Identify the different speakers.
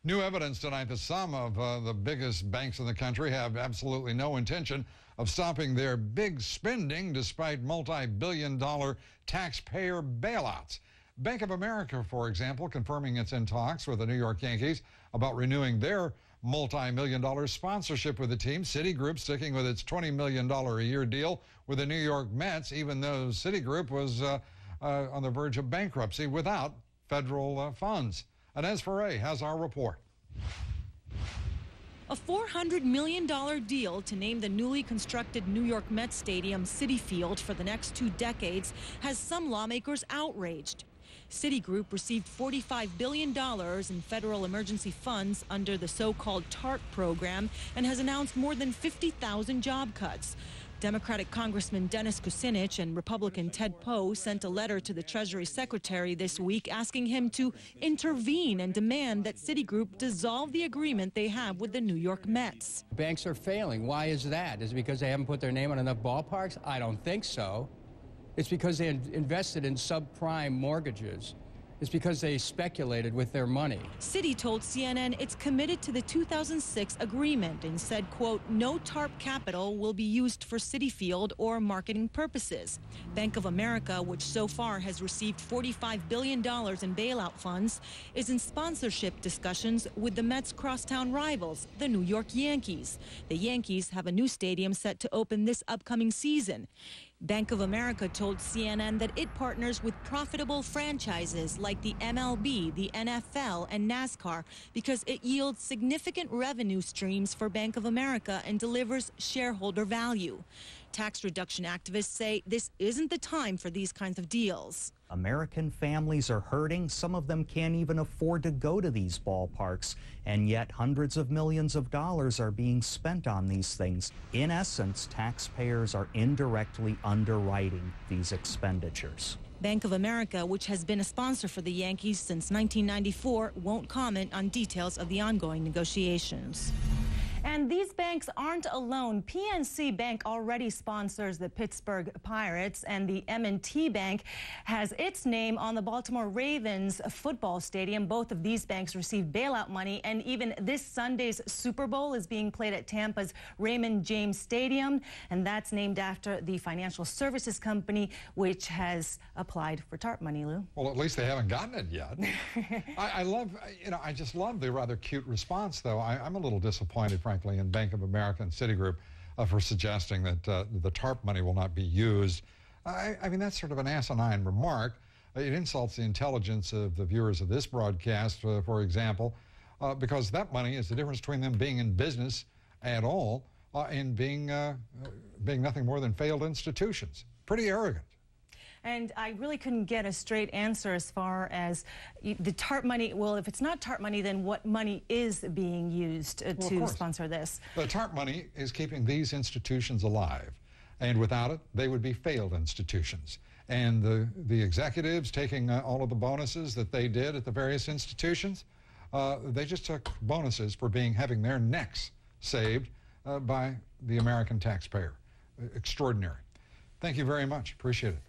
Speaker 1: New evidence tonight that some of the biggest banks in the country have absolutely no intention of stopping their big spending despite multi-billion-dollar taxpayer bailouts. Bank of America, for example, confirming it's in talks with the New York Yankees about renewing their multi-million-dollar sponsorship with the team. Citigroup sticking with its $20 million a year deal with the New York Mets, even though Citigroup was on the verge of bankruptcy without federal funds. Inez Ferre has our report.
Speaker 2: A $400 million deal to name the newly constructed New York Mets Stadium Citi Field for the next 2 decades has some lawmakers outraged. Citigroup received $45 billion in federal emergency funds under the so-called TARP program and has announced more than 50,000 job cuts. Democratic Congressman Dennis Kucinich and Republican Ted Poe sent a letter to the Treasury Secretary this week asking him to intervene and demand that Citigroup dissolve the agreement they have with the New York Mets.
Speaker 3: Banks are failing. Why is that? Is it because they haven't put their name on enough ballparks? I don't think so. It's because they invested in subprime mortgages. It's because they speculated with their money. Citi
Speaker 2: told CNN it's committed to the 2006 agreement and said, quote, no TARP capital will be used for Citi Field or marketing purposes. Bank of America, which so far has received $45 billion in bailout funds, is in sponsorship discussions with the Mets' crosstown rivals, the New York Yankees. The Yankees have a new stadium set to open this upcoming season. Bank of America told CNN that it partners with profitable franchises like the MLB, the NFL, and NASCAR because it yields significant revenue streams for Bank of America and delivers shareholder value. Tax reduction activists say this isn't the time for these kinds of deals.
Speaker 4: American families are hurting. Some of them can't even afford to go to these ballparks, and yet hundreds of millions of dollars are being spent on these things. In essence, taxpayers are indirectly underwriting these expenditures.
Speaker 2: Bank of America, which has been a sponsor for the Yankees since 1994, won't comment on details of the ongoing negotiations. And these banks aren't alone. PNC Bank already sponsors the Pittsburgh Pirates, and the M&T Bank has its name on the Baltimore Ravens football stadium. Both of these banks received bailout money, and even this Sunday's Super Bowl is being played at Tampa's Raymond James Stadium, and that's named after the financial services company which has applied for TARP money, Lou.
Speaker 1: Well, at least they haven't gotten it yet. I just love the rather cute response, though. I'm a little disappointed, frankly, in Bank of America and Citigroup for suggesting that the TARP money will not be used. I mean, that's sort of an asinine remark. It insults the intelligence of the viewers of this broadcast, for example, because that money is the difference between them being in business at all and being nothing more than failed institutions. Pretty arrogant.
Speaker 2: And I really couldn't get a straight answer as far as the TARP money. Well, if it's not TARP money, then what money is being used to sponsor this?
Speaker 1: The TARP money is keeping these institutions alive. And without it, they would be failed institutions. And the executives taking all of the bonuses that they did at the various institutions, they just took bonuses for having their necks saved by the American taxpayer. Extraordinary. Thank you very much. Appreciate it.